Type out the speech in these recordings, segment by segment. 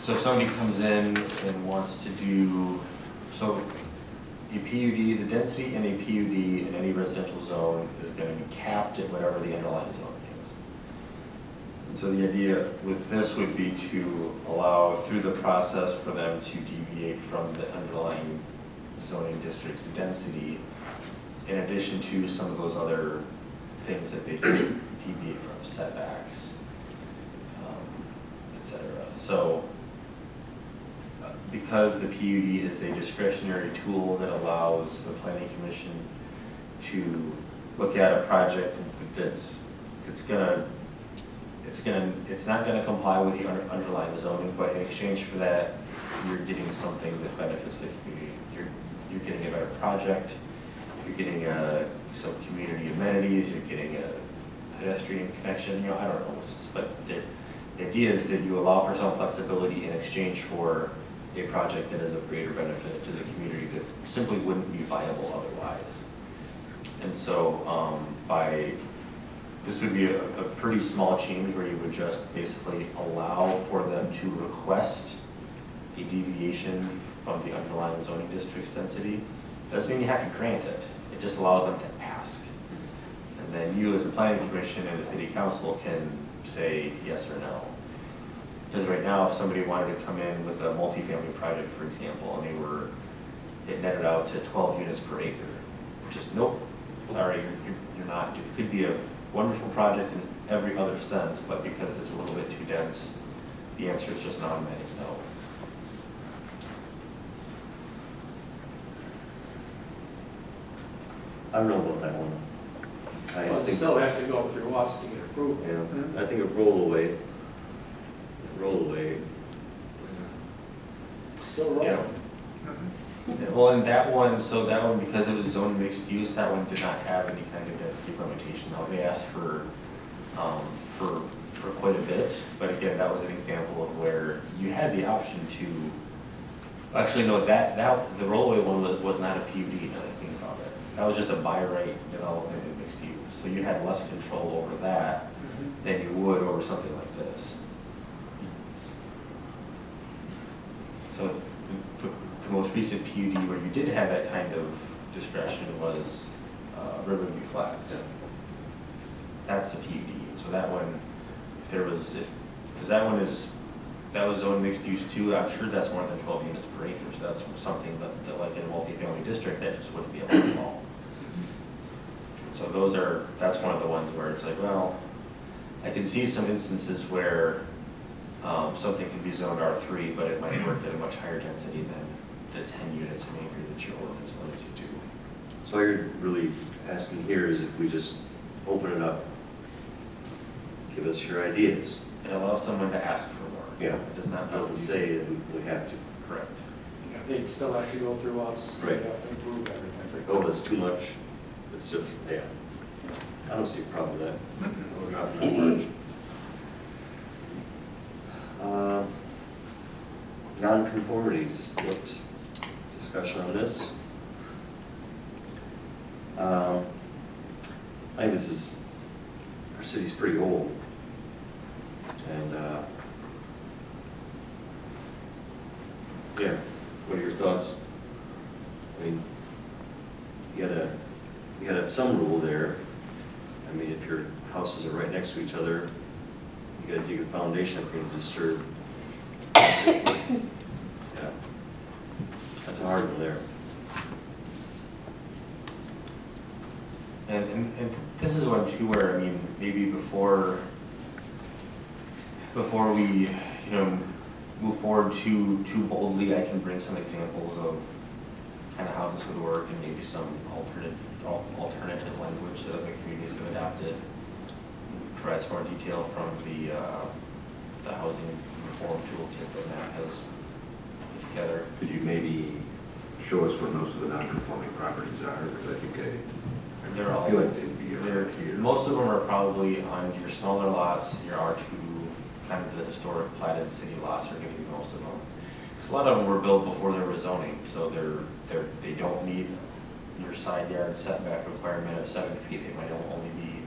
So if somebody comes in and wants to do, so a PUD, the density in a PUD in any residential zone is going to be capped at whatever the underlying zone is. And so the idea with this would be to allow through the process for them to deviate from the underlying zoning district's density, in addition to some of those other things that they can deviate from, setbacks, etc. So because the PUD is a discretionary tool that allows the planning commission to look at a project that's it's not gonna comply with the underlying zoning, but in exchange for that, you're getting something that benefits the community. You're getting a better project, you're getting some community amenities, you're getting a pedestrian connection, you know, I don't know, but the idea is that you allow for some flexibility in exchange for a project that is of greater benefit to the community that simply wouldn't be viable otherwise. And so this would be a pretty small change where you would just basically allow for them to request a deviation from the underlying zoning district's density. Doesn't mean you have to grant it. It just allows them to ask. And then you as a planning commission and the city council can say yes or no. Because right now, if somebody wanted to come in with a multifamily project, for example, and it netted out to 12 units per acre, just nope, sorry, you're not. It could be a wonderful project in every other sense, but because it's a little bit too dense, the answer is just an automatic no. I don't know about that one. Well, it still have to go through us to get approved. Yeah, I think it roll away. Still rolling. Yeah. Well, and that one, because it was zoned mixed use, that one did not have any kind of density limitation. Now, they asked for quite a bit, but again, that was an example of where you had the option to, actually, no, that the rollaway one was not a PUD, now that I think about it. That was just a by right development in mixed use. So you had less control over that than you would over something like this. So the most recent PUD where you did have that kind of discretion was Riverview Flats. Yeah. That's a PUD. So that one, because that was zoned mixed use too, I'm sure that's more than 12 units per acre. So that's something that like in a multifamily district, that just wouldn't be allowed at all. So that's one of the ones where it's like, well, I can see some instances where something can be zoned R3, but it might work at a much higher density than the 10 units an acre that your ordinance limits you to. So all you're really asking here is if we just open it up, give us your ideas. It allows someone to ask for more. Yeah. It does not It doesn't say that we have to. Correct. Yeah, they'd still have to go through us. Right. They'd have to approve everything. It's like, oh, that's too much. It's just, yeah. I don't see a problem with that. We're dropping that much. Non-conformities, what discussion on this? I think our city's pretty old. And, yeah, what are your thoughts? I mean, you gotta have some rule there. I mean, if your houses are right next to each other, you gotta dig a foundation if you're gonna disturb. Yeah, that's a hard one there. And this is one too where, I mean, maybe before we, move forward too boldly, I can bring some examples of kind of how this would work and maybe some alternative language that other communities have adopted. Provide some more detail from the housing reform toolkit that Matt has put together. Could you maybe show us what most of the non-conforming properties are? Because I think They're all, I feel like they'd be around here. most of them are probably on your smaller lots, your R2, kind of the historic platted city lots are going to be most of them. Because a lot of them were built before there was zoning, so they don't need your side yard setback requirement of 7 feet. They might only be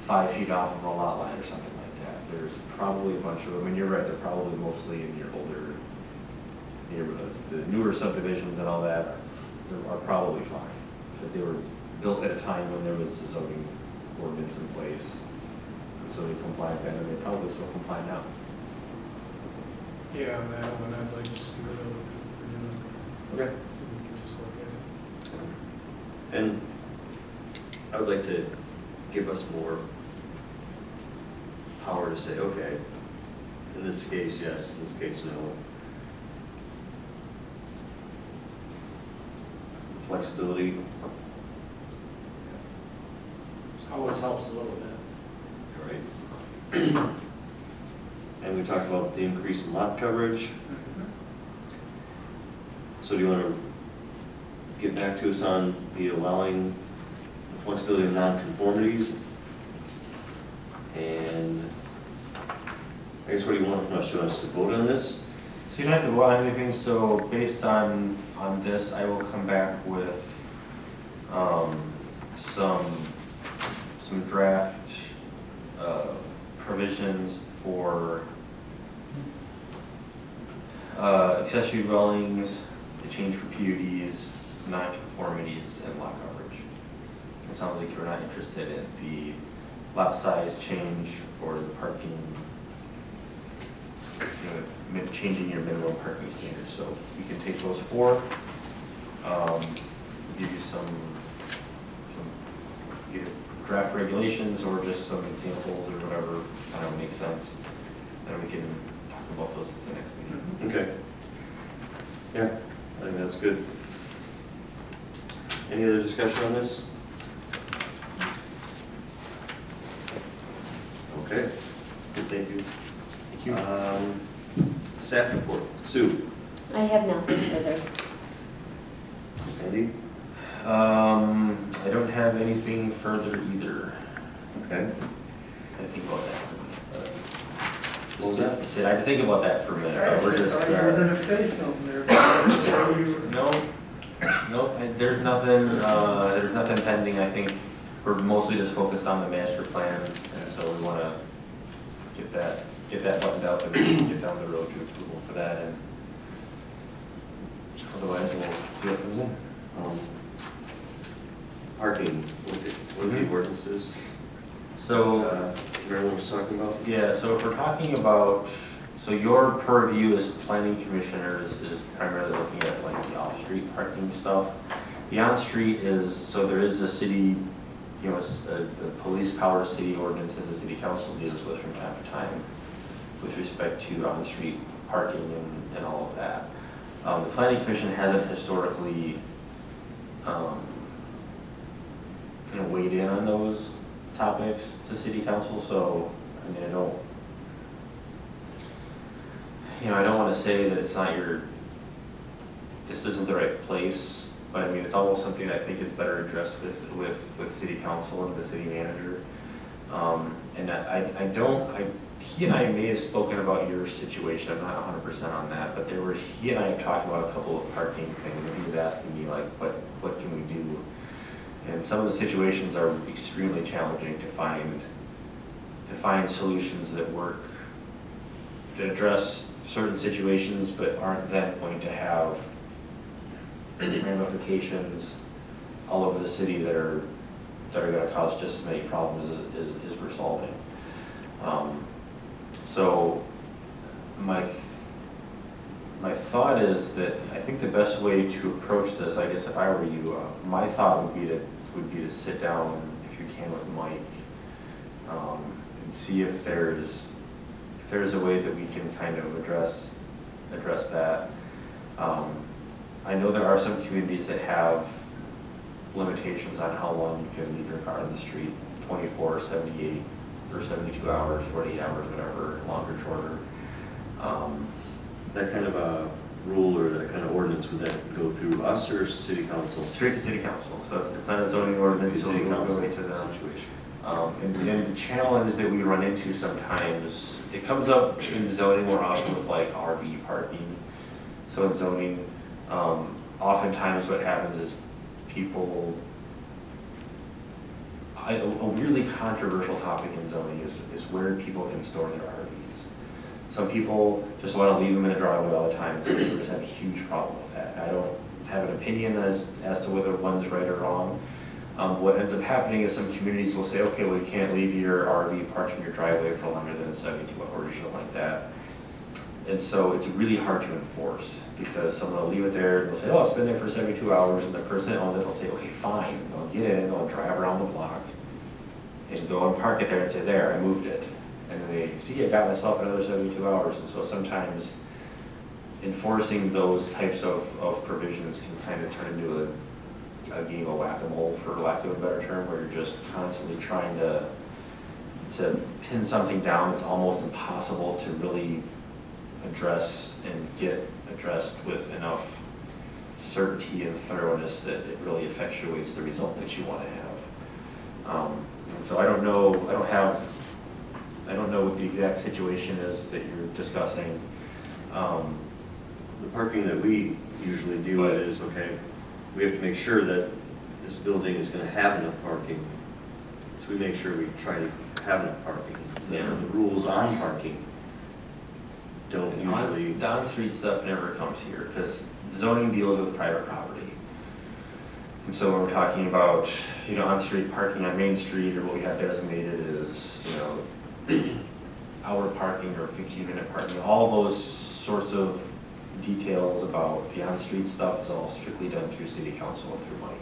5 feet off of a lot line or something like that. There's probably a bunch of them, and you're right, they're probably mostly in your older newer subdivisions and all that are probably fine, because they were built at a time when there was a zoning ordinance in place. So they comply then, and they probably still comply now. Yeah, on that one, I'd like to see what we're doing. Okay. Just look at it. And I would like to give us more power to say, okay, in this case, yes, in this case, no. Flexibility, Always helps a little bit. right? And we talked about the increase in lot coverage. So do you want to get back to us on the allowing the flexibility of nonconformities? And I guess what do you want from us? Do you want us to vote on this? So you don't have to vote on anything, so based on this, I will come back with some draft provisions for accessory dwellings, the change for PUDs, nonconformities, and lot coverage. It sounds like you're not interested in the lot size change or the parking, changing your minimum parking standards. So we can take those four, give you some either draft regulations or just some examples or whatever kind of makes sense. Then we can talk about those at the next meeting. Okay. Yeah, I think that's good. Any other discussion on this? Okay, good, thank you. Thank you. Staff report, Sue, I have nothing further. Andy? I don't have anything further either. Okay. I think about that. What was that? I said I had to think about that for a minute. But we're just. I thought you were gonna say something there. No, there's nothing pending. I think we're mostly just focused on the master plan, and so we want to get that buttoned out and get down the road to approval for that, and otherwise we'll see what comes in. Parking, what are the ordinances So, Marilyn was talking about? yeah, so if we're talking about, so your purview as planning commissioners is primarily looking at like the off-street parking stuff. The on-street is, so there is a city, a police power city ordinance that the city council deals with from time to time with respect to on-street parking and all of that. The planning commission hasn't historically weighed in on those topics to city council, so I mean, I don't want to say that it's not this isn't the right place, but I mean, it's almost something I think is better addressed with city council and the city manager. And he and I may have spoken about your situation, I'm not 100% on that, but he and I have talked about a couple of parking things, and he was asking me like, what can we do? And some of the situations are extremely challenging to find solutions that work, to address certain situations, but aren't then going to have ramifications all over the city that are going to cause just as many problems as we're solving. So my thought is that I think the best way to approach this, I guess if I were you, my thought would be to sit down, if you can, with Mike, and see if there's a way that we can kind of address that. I know there are some communities that have limitations on how long you can leave your car in the street, 24, 78, or 72 hours, 48 hours, whatever, longer, shorter. That kind of a rule or that kind of ordinance, would that go through us or city council? Straight to city council, so it's not a zoning ordinance, so City we'll council go into them. situation. And the challenge that we run into sometimes, it comes up in zoning more often with like RV parking. So in zoning, oftentimes what happens is people, a really controversial topic in zoning is where people can store their RVs. Some people just want to leave them in a driveway all the time, so people just have a huge problem with that. I don't have an opinion as to whether one's right or wrong. What ends up happening is some communities will say, okay, well, you can't leave your RV parked in your driveway for longer than 72 hours or something like that. And so it's really hard to enforce because someone will leave it there and they'll say, oh, it's been there for 72 hours. And the person that owns it will say, okay, fine. They'll get in, they'll drive around the block and go and park it there and say, there, I moved it. And then they see, I got myself another 72 hours. And so sometimes enforcing those types of provisions can kind of turn into a game of whack-a-mole, for lack of a better term, where you're just constantly trying to pin something down that's almost impossible to really address and get addressed with enough certainty and thoroughness that it really effectuates the result that you want to have. So I don't know what the exact situation is that you're discussing. The parking that we usually deal with is, okay, we have to make sure that this building is going to have enough parking. So we make sure we try to have enough parking. Yeah. The rules on parking don't usually. The on-street stuff never comes here because zoning deals with private property. And so when we're talking about, on-street parking on Main Street, or what we have designated is, hour parking or 15-minute parking, all those sorts of details about the on-street stuff is all strictly done through city council and through Mike.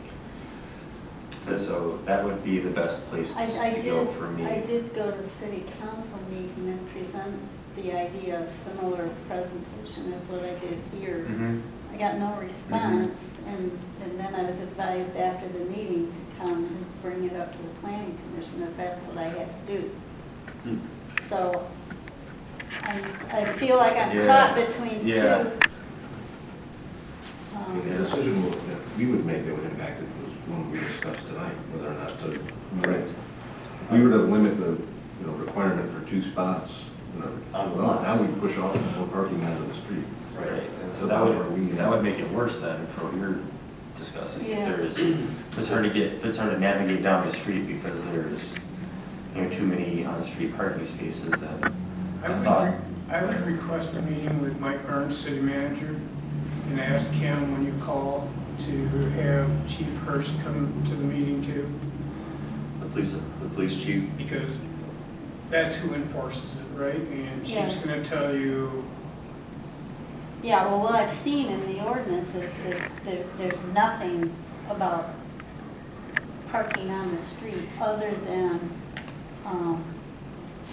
And so that would be the best place to go for me. I did go to city council meeting and present the idea, similar presentation as what I did here. Mm-hmm. I got no response, and then I was advised after the meeting to come and bring it up to the planning commission if that's what I had to do. So I feel like I'm caught between two. Yeah. The decision that we would make that would impact it was one we discussed tonight, whether or not to, right? If we were to limit the, requirement for 2 spots, well, now we push off more parking onto the street. Right, and so So that that would make it worse then for what you're discussing. Yeah. It's hard to navigate down the street because there's, too many on-street parking spaces then. I would request a meeting with Mike Burns, city manager, and ask him when you call to have Chief Hurst come to the meeting too, The police chief. because that's who enforces it, right? And Chief's Yeah. gonna tell you, Yeah, well, what I've seen in the ordinance is there's nothing about parking on the street other than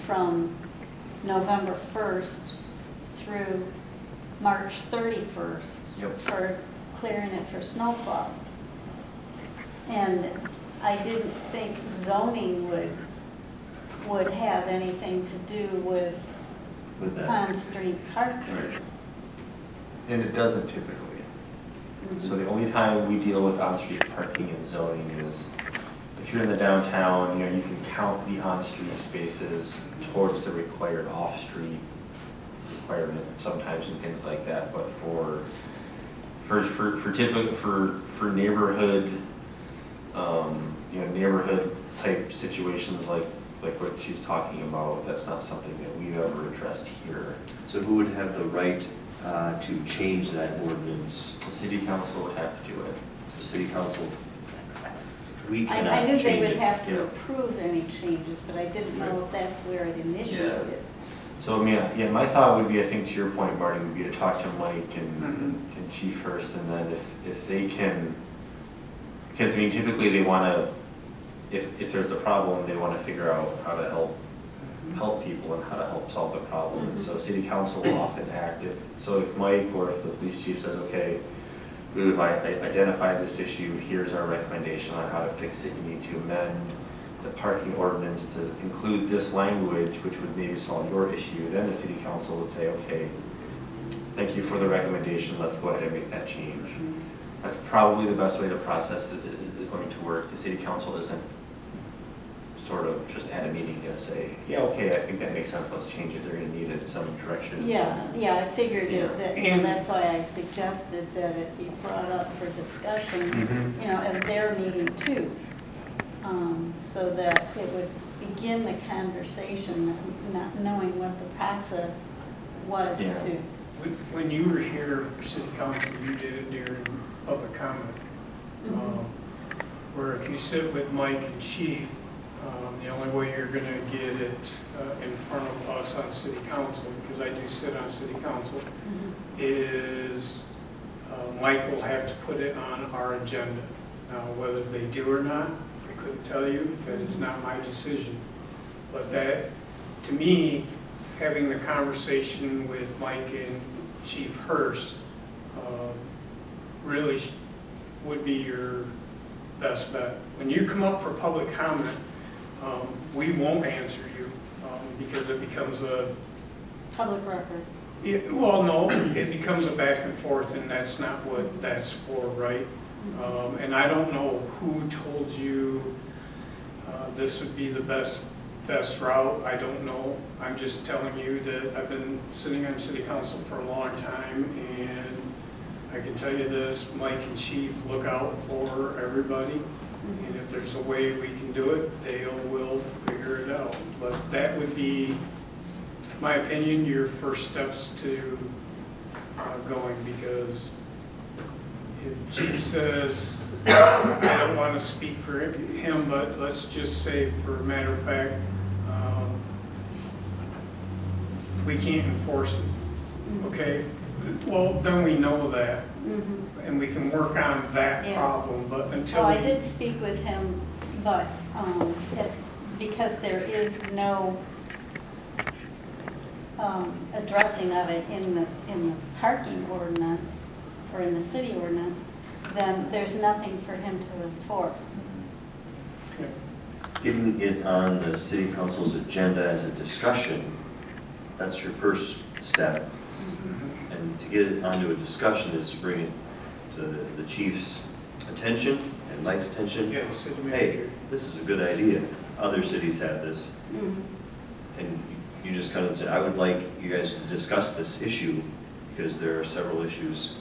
from November 1st through March 31st Yep. for clearing it for snowplows. And I didn't think zoning would have anything to do with With that. on-street parking. Right. And it doesn't typically. Mhm. So the only time we deal with on-street parking and zoning is if you're in the downtown, you can count the on-street spaces towards the required off-street requirement sometimes and things like that. But for neighborhood, neighborhood type situations like what she's talking about, that's not something that we've ever addressed here. So who would have the right to change that ordinance? The city council would have to do it. So city council, we I cannot knew change they would it. have to yeah. approve any changes, but I didn't know if that's where it initiated. So, my thought would be, I think to your point, Marty, would be to talk to Mike and Chief Hurst, and then if they can, because, typically they want to, if there's a problem, they want to figure out how to help people and how to help solve the problem. And so city council will often act if Mike or if the police chief says, okay, we've identified this issue, here's our recommendation on how to fix it, you need to amend the parking ordinance to include this language, which would maybe solve your issue, then the city council would say, okay, thank you for the recommendation, let's go ahead and make that change. That's probably the best way to process it is going to work. The city council isn't sort of just at a meeting going to say, yeah, okay, I think that makes sense, let's change it. They're going to need it some direction. Yeah, I figured Yeah. that's why I suggested that it be brought up for discussion, Mhm. at their meeting too. So that it would begin the conversation, not knowing what the process was Yeah. to. When you were here for city council, you did it during public comment. Mhm. Where if you sit with Mike and Chief, the only way you're gonna get it in front of us on city council, because I do sit on city council, Mhm. is Mike will have to put it on our agenda. Now, whether they do or not, I couldn't tell you, that is not my decision. But that, to me, having the conversation with Mike and Chief Hurst really would be your best bet. When you come up for public comment, we won't answer you because it becomes a, Public record. well, no, it becomes a back and forth, and that's not what that's for, right? And I don't know who told you this would be the best route. I don't know. I'm just telling you that I've been sitting on city council for a long time, and I can tell you this, Mike and Chief look out for everybody. And if there's a way we can do it, they will figure it out. But that would be, my opinion, your first steps to going, because if Chief says, I don't want to speak for him, but let's just say, for a matter of fact, we can't enforce it, okay? Well, then we know that, Mhm. and we can work on that Yeah. problem, but until. Well, I we- did speak with him, but because there is no addressing of it in the parking ordinance or in the city ordinance, then there's nothing for him to enforce. Getting it on the city council's agenda as a discussion, that's your first step. And to get it onto a discussion is to bring it to the chief's attention and Mike's attention. Yeah, the city Hey, manager. this is a good idea. Other cities have this. Mhm. And you just kind of say, I would like you guys to discuss this issue because there are several issues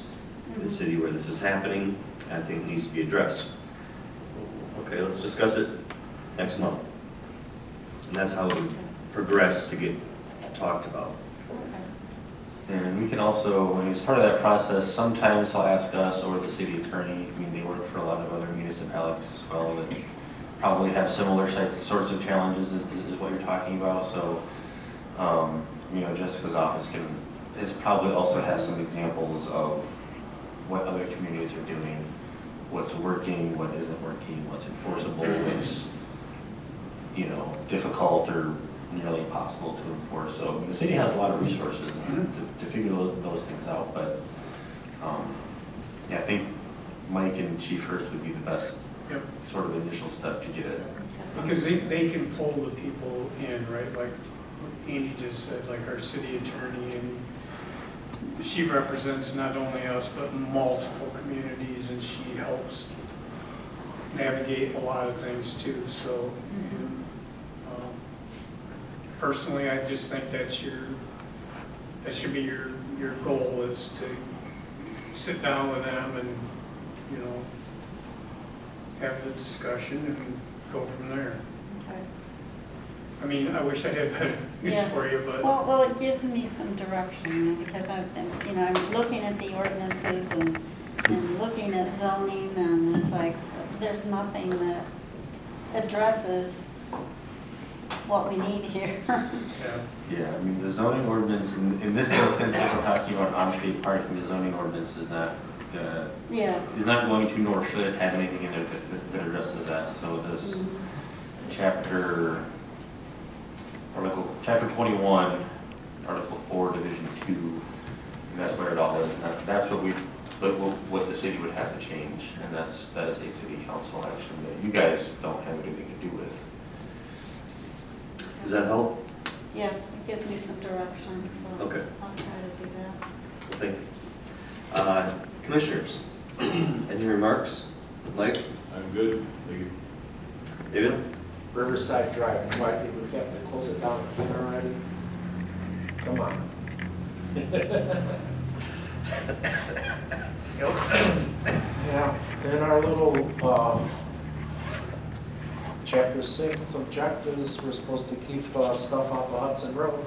in the city where this is happening. I think it needs to be addressed. Okay, let's discuss it next month. And that's how it would progress to get talked about. And we can also, as part of that process, sometimes they'll ask us or the city attorney, I mean, they work for a lot of other municipalities as well that probably have similar sorts of challenges is what you're talking about. So, you know, Jessica's office is probably also has some examples of what other communities are doing, what's working, what isn't working, what's enforceable, what's, you know, difficult or nearly impossible to enforce. So I mean, the city has a lot of resources to figure those things out. But yeah, I think Mike and Chief Hurst would be the best Yep. sort of initial step to get it. Because they can pull the people in, right? Like Andy just said, like our city attorney, and she represents not only us, but multiple communities, and she helps navigate a lot of things too. So personally, I just think that should be your goal, is to sit down with them and, you know, have the discussion and go from there. Okay. I mean, I wish I had better news Yeah. for you, but Well, it gives me some direction, because I've been, you know, I'm looking at the ordinances and looking at zoning, and it's like, there's nothing that addresses what we need here. yeah. Yeah, I mean, the zoning ordinance, in this instance, if we're talking about on-street parking, the zoning ordinance is not Yeah. going to, nor should it have anything in it that addresses that. So this chapter 21, Article 4, Division 2, and that's where it all is. And that's what the city would have to change, and that is a city council action that you guys don't have anything to do with. Does that help? Yeah, it gives me some direction, so Okay. I'll try to do that. Thank you. Commissioners, any remarks? Mike? I'm good. Thank you. David? Riverside Drive, why did we have to close it down again already? Come on. Yeah, in our little, chapter 6 objectives, we're supposed to keep stuff off of Hudson Road.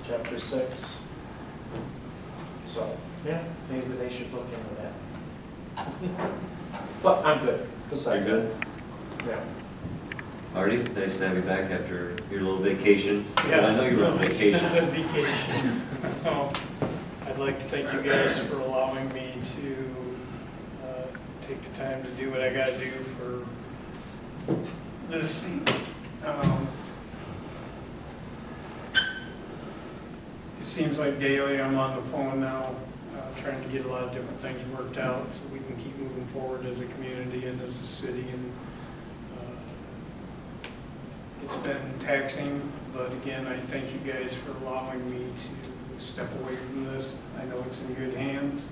chapter 6. So, yeah, maybe they should look into that. But I'm good, besides You're that. good? Yeah. Marty, nice to have you back after your little vacation. Yeah. I know you were on It's vacation. not a vacation. I'd like to thank you guys for allowing me to take the time to do what I gotta do for this. It seems like daily I'm on the phone now, trying to get a lot of different things worked out so we can keep moving forward as a community and as a city. And it's been taxing, but again, I thank you guys for allowing me to step away from this. I know it's in good hands.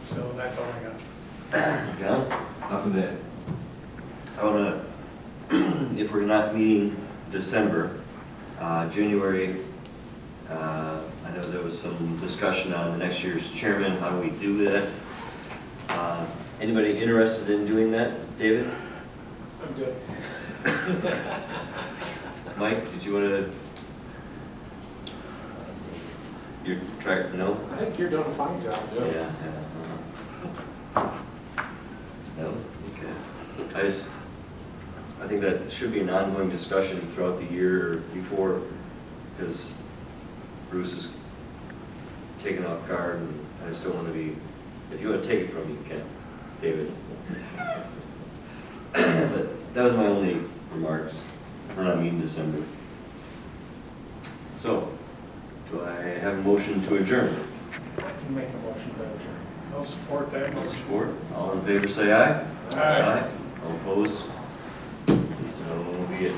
So that's all I got. John? Nothing to add. I want to, if we're not meeting December, January, I know there was some discussion on the next year's chairman, how do we do that? Anybody interested in doing that? David? I'm good. Mike, did you want to? You're trying, no? I think you're doing a fine job, Yeah. Joe. No? Okay. I think that should be an ongoing discussion throughout the year or before, because Bruce is taken off guard, and I just don't want to be, if you want to take it from me, you can, David. But that was my only remarks. We're not meeting December. So, do I have a motion to adjourn? I can make a motion to adjourn. I'll support that All motion. support? All in favor, say aye. Aye. All opposed? So be it.